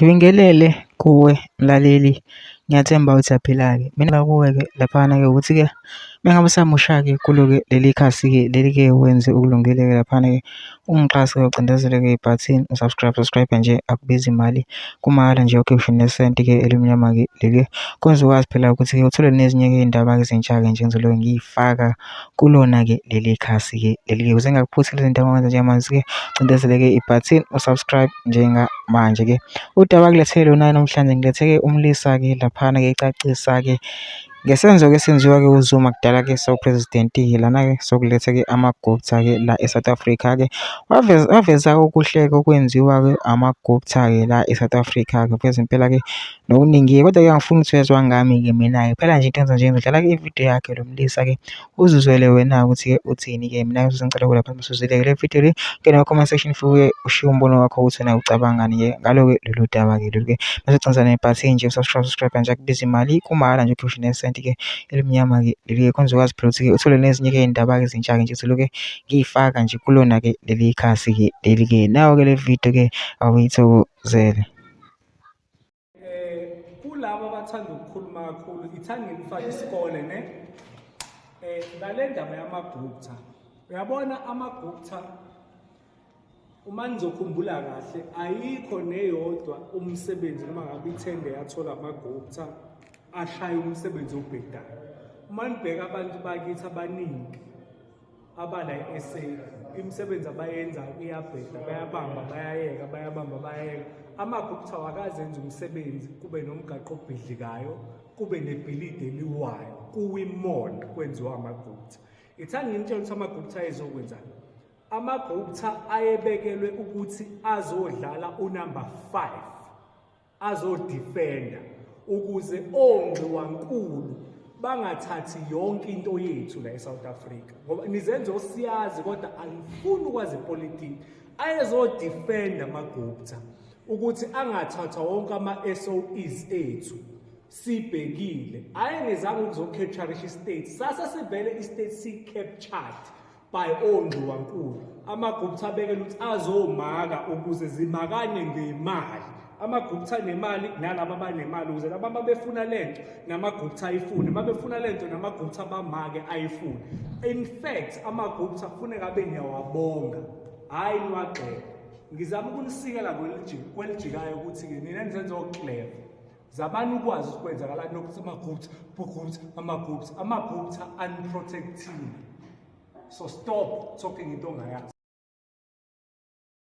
Ngibingelele kuwe mlaleli, ngiyathemba ukuthi uyaphila-ke. Mina kuwe-ke laphana-ke ukuthi-ke mengabe usamusha-ke kulo-ke leli khasi-ke leli-ke wenze ukulungile-ke laphana-ke ungixhase-ke ucindezele-ke ibhathini subscribe nje akubizi imali kumahhala nje ukhiphe nesenti-ke elimnyama-ke leli kwenza ukwazi phela ukuthi-ke uthole nezinye-ke iy'ndaba-ke ezintsha-ke nje engizobe ngiy'faka kulona-ke leli khasi-ke leli-ke ukuze ngingakuphuthi lezi zinto njengamanje nje cindezele-ke ibhathini usubscribe njengamanje-ke. Udaba kulethele lona namhlanje ngiletheke umlisa-ke laphana-ke ecacisa-ke ngesenzo-ke esenziwa-ke uZuma kudala-ke so-president-ke lana-ke sokuletha-ke amagupta-ke la e-South Africa-ke waveza okuhle-ke okwenziwa-ke amagupta-ke la e-South Africa-ke veza impela-ke nokuningi-ke kodwa-ke angifuni ukuthi vezwa ngami-ke mina-ke phela nje into enza nje ngidlala-ke ividiyo yakhe lo mlisa-ke uzizwele wena ukuthi-ke uthini-ke mina ngicela lapha masuzile-ke le video le ngena comment section fuke ushiye umbono wakho ukuthi wena ucabangani-ke ngalo-ke lolu daba-ke lolu-ke bese ucindezela nebhathini nje subscribe nje akubiza imali kumahhala nje ukhiphe nesenti-ke elimnyama-ke leli-ke kwenza ukwazi phela ukuthi-ke uthole nezinye-ke iy'ndaba-ke ezintsha-ke nje zilokhu ngiy'faka nje kulona-ke leli khasi-ke leli-ke nayo-ke le video-ke awuyithokozele. Kulabo abathanda ukukhuluma kakhulu ithanda ngifake isikole ne ngale ndaba yamagupta. Uyabona amagupta uma nizokhumbula kahle ayikho neyodwa umsebenzi noma ngabe ithende yathola amagupta ashaya umsebenzi obhedayo. Uma nibheka abantu bakithi abaningi abala i-SA imisebenzi abayenza iyabheda, bayabamba bayayeka, bayabamba bayayeka. Amagupta wakazenza umsebenzi kube nomgaqo obhidlikayo, kube nebhilidi eliwayo, kuwimall kwenziwa amagupta. Ithanda ngimtshela ukuthi amagupta ayezokwenzani. Amagupta ayebekelwe ukuthi azodlala unumber 5, azodefenda ukuze ongqiwankulu bangathathi yonke into yethu la eSouth Africa. Ngoba nizenzo siyazi kodwa angifuni ukwazi ipolitiki. Ayezodefenda amagupta ukuthi angathatha wonke ama-SOEs ethu sibhekile. Ayengezange ukuzocapture istate. Sasa sivele istate si-captured by ongqiwankulu. Amagupta abekela ukuthi azomaka ukuze zimakane ngemali. Amagupta nemali nalabo abanemali ukuze laba abafuna lento namagupta ayifune, mabefuna lento namagupta bamake ayifune. In fact amagupta kufuneka abe niyawabonga hayi niwagxeke. Ngizama ukunisikela kwelijikayo ukuthi-ke nina nizenza oclever zabani ukwazi ukwenzakala nokuthi amagupta unprotected. So stop talking into ongayazi.